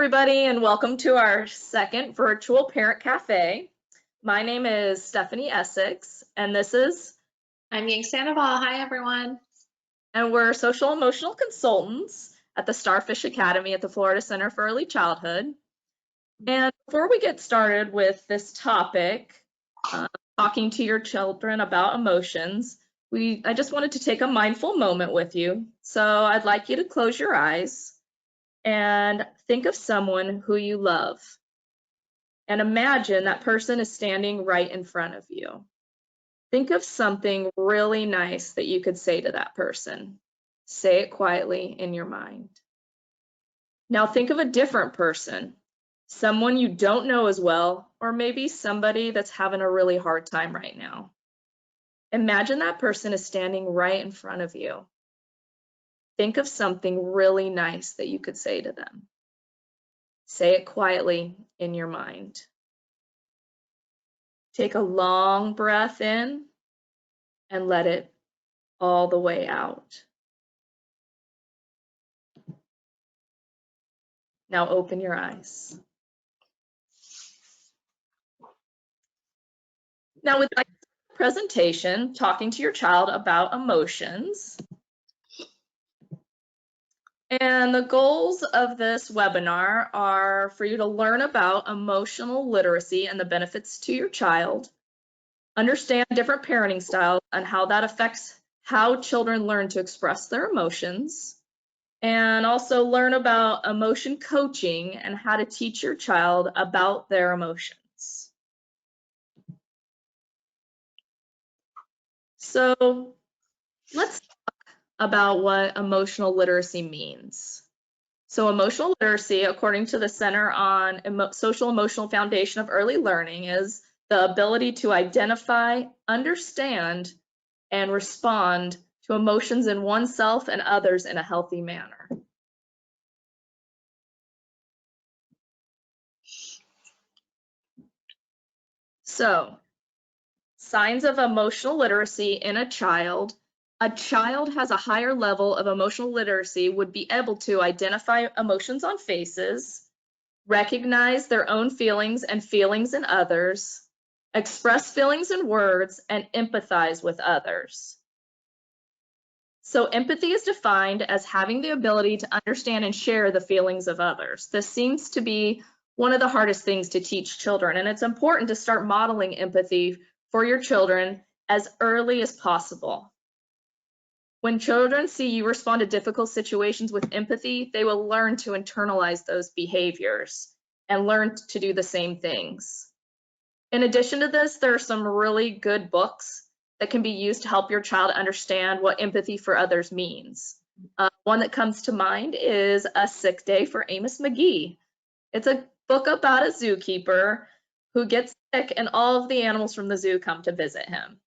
everybody, and welcome to our second virtual parent cafe. My name is Stephanie Essex, and I'm Ying Sandoval. Hi, everyone. And we're social emotional consultants at the Starfish Academy at the Florida Center for Early Childhood. And before we get started with this topic, talking to your children about emotions, I just wanted to take a mindful moment with you. So I'd like you to close your eyes and think of someone who you love. And imagine that person is standing right in front of you. Think of something really nice that you could say to that person. Say it quietly in your mind. Now think of a different person, someone you don't know as well, or maybe somebody that's having a really hard time right now. Imagine that person is standing right in front of you. Think of something really nice that you could say to them. Say it quietly in your mind. Take a long breath in and let it all the way out. Now open your eyes. Now with my presentation, talking to your child about emotions. And the goals of this webinar are for you to learn about emotional literacy and the benefits to your child, understand different parenting styles and how that affects how children learn to express their emotions, and also learn about emotion coaching and how to teach your child about their emotions. So let's talk about what emotional literacy means. So emotional literacy, according to the Center on Social Emotional Foundation of Early Learning, is the ability to identify, understand, and respond to emotions in oneself and others in a healthy manner. So, signs of emotional literacy in a child. A child has a higher level of emotional literacy would be able to identify emotions on faces, recognize their own feelings and feelings in others, express feelings in words, and empathize with others. So empathy is defined as having the ability to understand and share the feelings of others. This seems to be one of the hardest things to teach children, and it's important to start modeling empathy for your children as early as possible. When children see you respond to difficult situations with empathy, they will learn to internalize those behaviors and learn to do the same things. In addition to this, there are some really good books that can be used to help your child understand what empathy for others means. One that comes to mind is A Sick Day for Amos McGee. It's a book about a zookeeper who gets sick and all of the animals from the zoo come to visit him.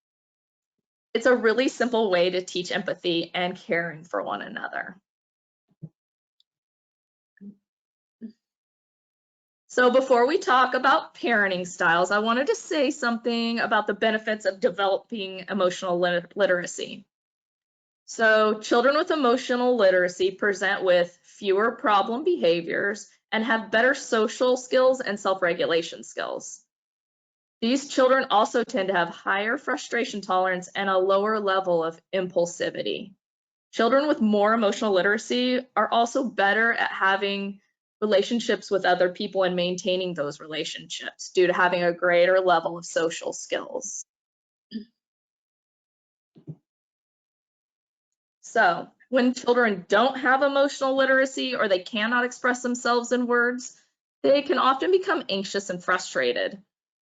It's a really simple way to teach empathy and caring for one another. So before we talk about parenting styles, I wanted to say something about the benefits of developing emotional literacy. So children with emotional literacy present with fewer problem behaviors and have better social skills and self-regulation skills. These children also tend to have higher frustration tolerance and a lower level of impulsivity. Children with more emotional literacy are also better at having relationships with other people and maintaining those relationships due to having a greater level of social skills. So when children don't have emotional literacy or they cannot express themselves in words, they can often become anxious and frustrated.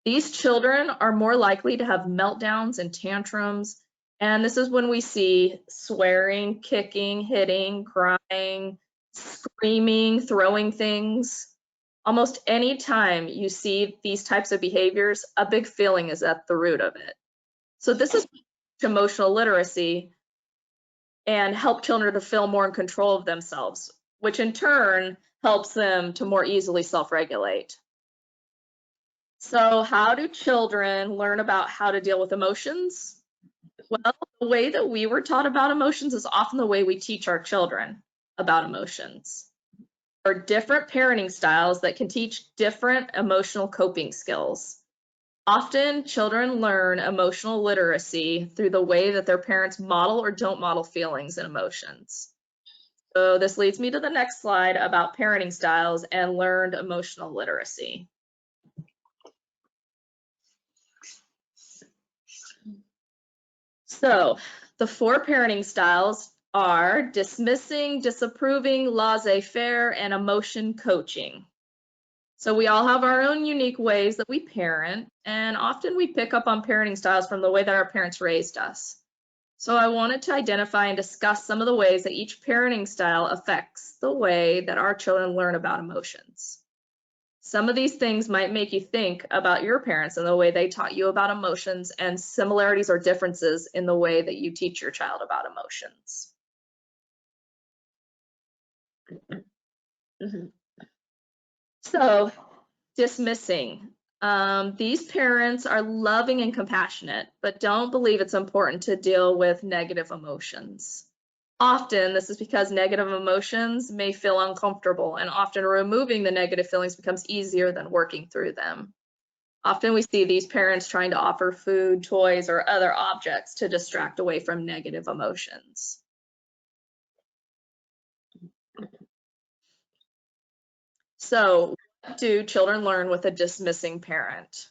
These children are more likely to have meltdowns and tantrums, and this is when we see swearing, kicking, hitting, crying, screaming, throwing things. Almost any time you see these types of behaviors, a big feeling is at the root of it. So this is emotional literacy and help children to feel more in control of themselves, which in turn helps them to more easily self-regulate. So how do children learn about how to deal with emotions? Well, the way that we were taught about emotions is often the way we teach our children about emotions. are different parenting styles that can teach different emotional coping skills. Often, children learn emotional literacy through the way that their parents model or don't model feelings and emotions. So this leads me to the next slide about parenting styles and learned emotional literacy. So the 4 parenting styles are dismissing, disapproving, laissez-faire, and emotion coaching. So we all have our own unique ways that we parent, and often we pick up on parenting styles from the way that our parents raised us. So I wanted to identify and discuss some of the ways that each parenting style affects the way that our children learn about emotions. Some of these things might make you think about your parents and the way they taught you about emotions, and similarities or differences in the way that you teach your child about emotions. So, dismissing. These parents are loving and compassionate, but don't believe it's important to deal with negative emotions. Often, this is because negative emotions may feel uncomfortable, and often removing the negative feelings becomes easier than working through them. Often we see these parents trying to offer food, toys, or other objects to distract away from negative emotions. So, what do children learn with a dismissing parent?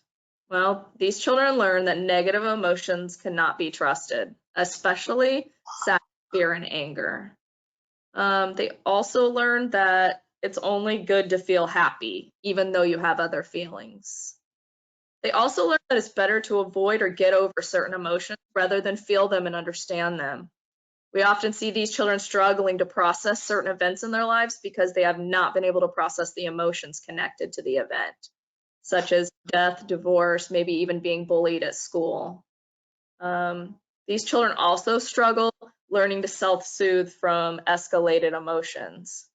Well, these children learn that negative emotions cannot be trusted, especially sadness, fear, and anger. They also learn that it's only good to feel happy, even though you have other feelings. They also learn that it's better to avoid or get over certain emotions rather than feel them and understand them. We often see these children struggling to process certain events in their lives because they have not been able to process the emotions connected to the event, such as death, divorce, maybe even being bullied at school. These children also struggle learning to self-soothe from escalated emotions.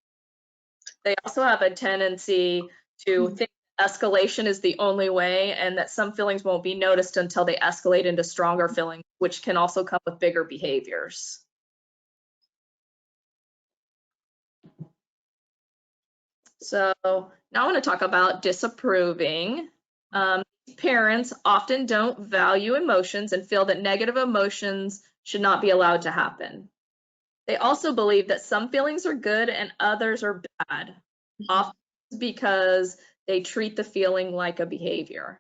They also have a tendency to think escalation is the only way and that some feelings won't be noticed until they escalate into stronger feelings, which can also come with bigger behaviors. So now I want to talk about disapproving. Parents often don't value emotions and feel that negative emotions should not be allowed to happen. They also believe that some feelings are good and others are bad, often because they treat the feeling like a behavior.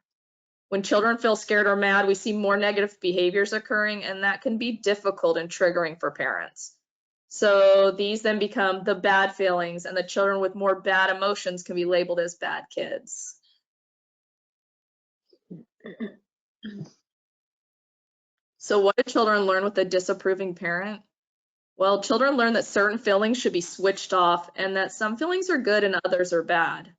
When children feel scared or mad, we see more negative behaviors occurring, and that can be difficult and triggering for parents. So these then become the bad feelings, and the children with more bad emotions can be labeled as bad kids. So what do children learn with a disapproving parent? Well, children learn that certain feelings should be switched off and that some feelings are good and others are bad.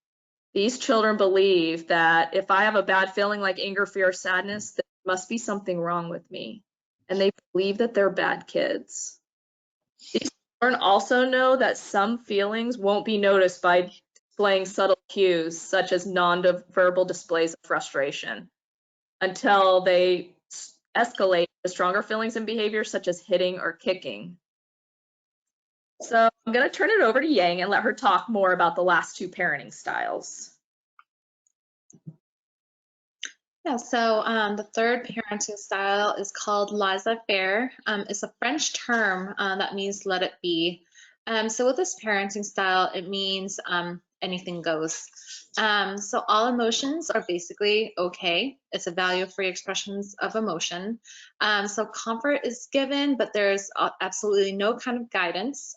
These children believe that if I have a bad feeling like anger, fear, or sadness, there must be something wrong with me. And they believe that they're bad kids. These children also know that some feelings won't be noticed by displaying subtle cues, such as non-verbal displays of frustration, until they escalate to stronger feelings and behaviors such as hitting or kicking. So I'm going to turn it over to Yang and let her talk more about the last 2 parenting styles. Yeah, so the third parenting style is called laissez-faire. It's a French term that means let it be. So with this parenting style, it means anything goes. So all emotions are basically okay. It's a value-free expressions of emotion. So comfort is given, but there's absolutely no kind of guidance.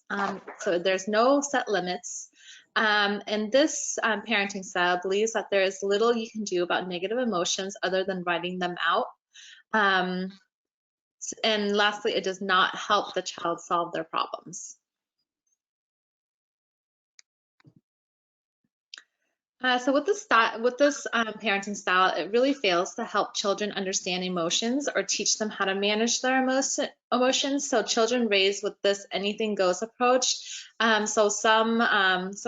So there's no set limits. And this parenting style believes that there is little you can do about negative emotions other than writing them out. And lastly, it does not help the child solve their problems. So with this parenting style, it really fails to help children understand emotions or teach them how to manage their emotions. So children raised with this anything goes approach. So some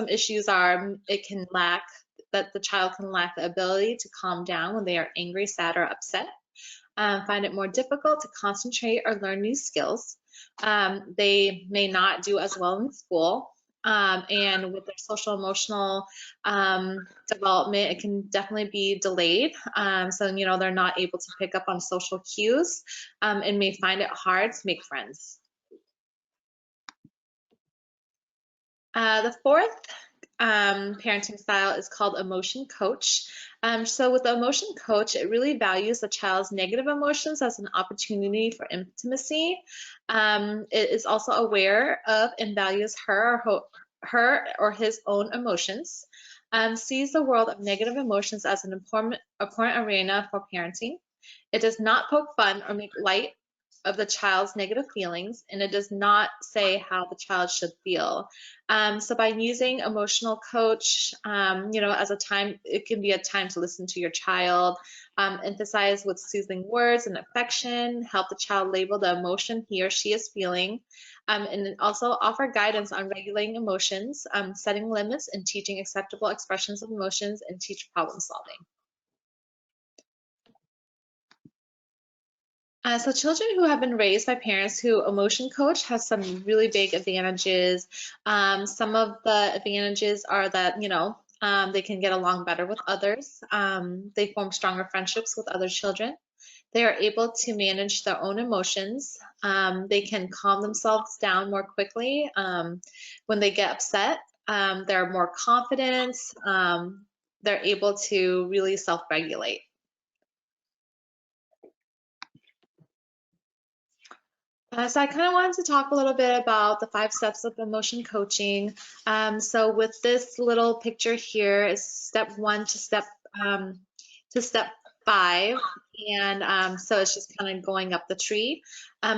issues are that the child can lack the ability to calm down when they are angry, sad, or upset. Find it more difficult to concentrate or learn new skills. They may not do as well in school. and with their social emotional development, it can definitely be delayed. So, they're not able to pick up on social cues and may find it hard to make friends. The fourth parenting style is called emotion coach. So with the emotion coach, it really values the child's negative emotions as an opportunity for intimacy. It is also aware of and values her or his own emotions. Sees the world of negative emotions as an important arena for parenting. It does not poke fun or make light of the child's negative feelings, and it does not say how the child should feel. So by using emotional coach, as a time, it can be a time to listen to your child, emphasize with soothing words and affection, help the child label the emotion he or she is feeling, and also offer guidance on regulating emotions, setting limits, and teaching acceptable expressions of emotions, and teach problem solving. So children who have been raised by parents who emotion coach have some really big advantages. Some of the advantages are that, they can get along better with others. They form stronger friendships with other children. They are able to manage their own emotions. They can calm themselves down more quickly when they get upset. They're more confident. They're able to really self-regulate. So I kind of wanted to talk a little bit about the 5 steps of emotion coaching. So with this little picture here is step 1 to step 5, and so it's just kind of going up the tree.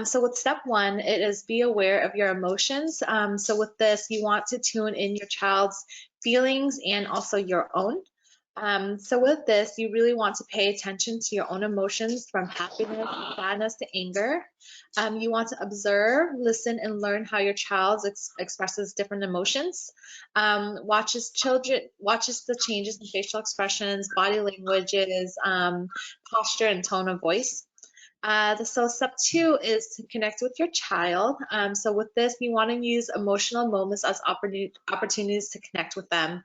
So with step 1, it is be aware of your emotions. So with this, you want to tune in your child's feelings and also your own. So with this, you really want to pay attention to your own emotions from happiness, sadness to anger. You want to observe, listen, and learn how your child expresses different emotions. Watches the changes in facial expressions, body languages, posture, and tone of voice. So step 2 is to connect with your child. So with this, you want to use emotional moments as opportunities to connect with them.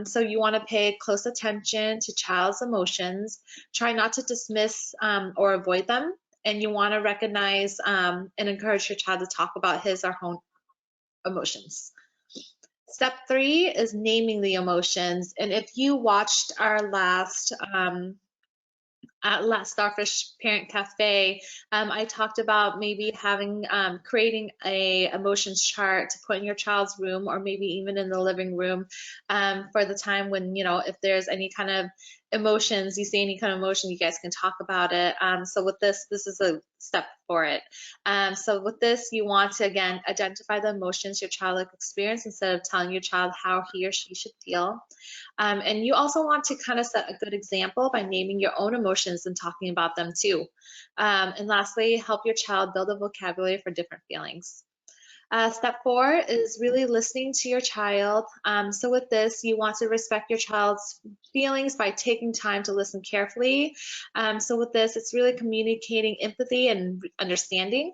So you want to pay close attention to child's emotions. Try not to dismiss or avoid them. And you want to recognize and encourage your child to talk about his or her emotions. Step 3 is naming the emotions. And if you watched our last Starfish Parent Cafe, I talked about maybe creating a emotions chart to put in your child's room or maybe even in the living room for the time when, if there's any kind of emotions, you see any kind of emotion, you guys can talk about it. So with this is a step for it. So with this, you want to, again, identify the emotions your child experience instead of telling your child how he or she should feel. And you also want to kind of set a good example by naming your own emotions and talking about them too. And lastly, help your child build a vocabulary for different feelings. Step 4 is really listening to your child. So with this, you want to respect your child's feelings by taking time to listen carefully. So with this, it's really communicating empathy and understanding.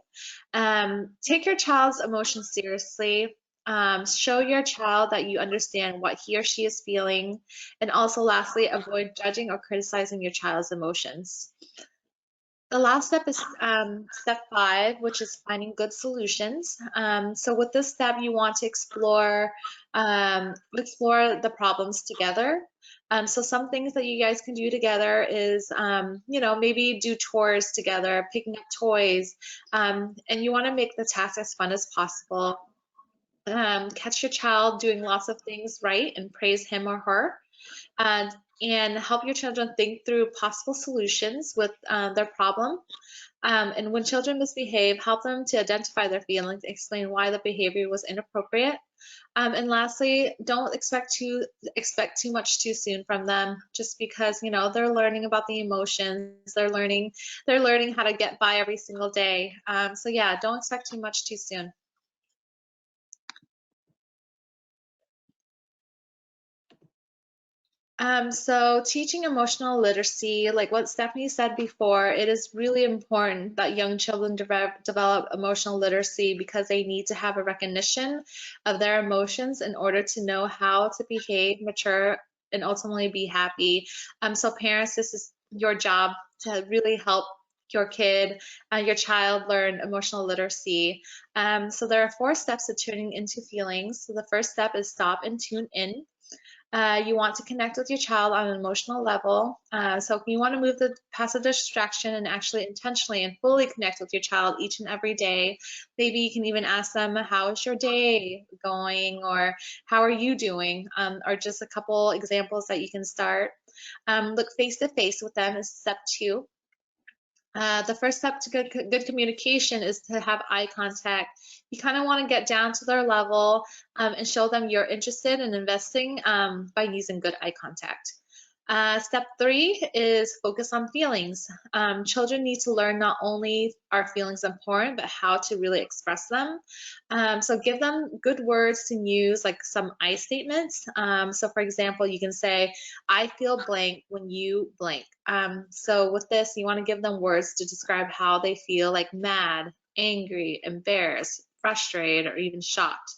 Take your child's emotions seriously. Show your child that you understand what he or she is feeling. And also lastly, avoid judging or criticizing your child's emotions. The last step is step 5, which is finding good solutions. So with this step, you want to explore the problems together. So some things that you guys can do together is, maybe do chores together, picking up toys, and you want to make the task as fun as possible. Catch your child doing lots of things right and praise him or her. And, and help your children think through possible solutions with their problem. And when children misbehave, help them to identify their feelings, explain why the behavior was inappropriate. And lastly, don't expect too much too soon from them, just because they're learning about the emotions, they're learning how to get by every single day. So yeah, don't expect too much too soon. So teaching emotional literacy, like what Stephanie said before, it is really important that young children develop emotional literacy because they need to have a recognition of their emotions in order to know how to behave, mature, and ultimately be happy. So parents, this is your job to really help your kid, your child learn emotional literacy. So there are 4 steps to tuning into feelings. So the first step is stop and tune in. You want to connect with your child on an emotional level. So you want to move past the distraction and actually intentionally and fully connect with your child each and every day. Maybe you can even ask them, how is your day going? Or how are you doing? Or just a couple examples that you can start. Look face to face with them is step 2. The first step to good communication is to have eye contact. You kind of want to get down to their level and show them you're interested in investing by using good eye contact. Step 3 is focus on feelings. Children need to learn not only are feelings important, but how to really express them. So give them good words to use, like some I statements. So for example, you can say, I feel blank when you blank. So with this, you want to give them words to describe how they feel, like mad, angry, embarrassed, frustrated, or even shocked.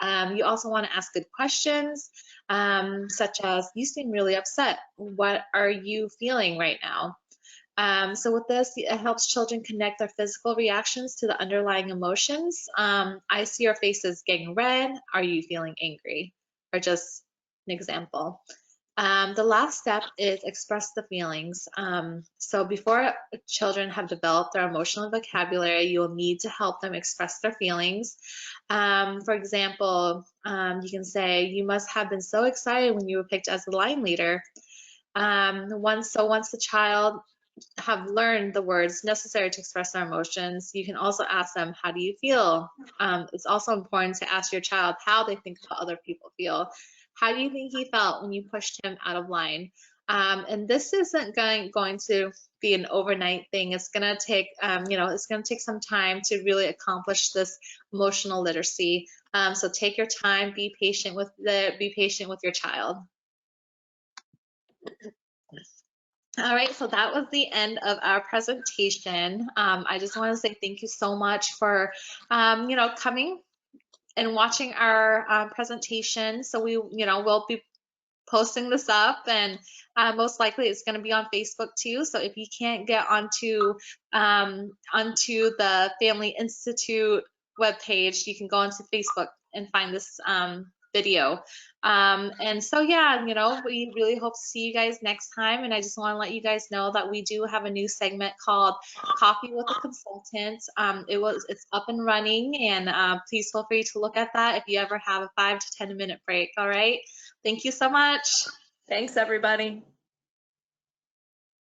You also want to ask good questions, such as, you seem really upset. What are you feeling right now? So with this, it helps children connect their physical reactions to the underlying emotions. I see your face is getting red. Are you feeling angry? Or just an example. The last step is express the feelings. So before children have developed their emotional vocabulary, you will need to help them express their feelings. For example, you can say, you must have been so excited when you were picked as the line leader. Once the child have learned the words necessary to express their emotions, you can also ask them, how do you feel? It's also important to ask your child how they think about other people feel. How do you think he felt when you pushed him out of line? And this isn't going to be an overnight thing. It's going to take, it's going to take some time to really accomplish this emotional literacy. So take your time, be patient with your child. All right, so that was the end of our presentation. I just want to say thank you so much for, coming and watching our presentation. So we'll be posting this up, and most likely it's going to be on Facebook too. So if you can't get onto the Family Institute webpage, you can go onto Facebook and find this video. And so yeah, we really hope to see you guys next time. And I just want to let you guys know that we do have a new segment called Coffee with a Consultant. It's up and running, and please feel free to look at that if you ever have a 5 to 10 minute break. All right. Thank you so much. Thanks, everybody.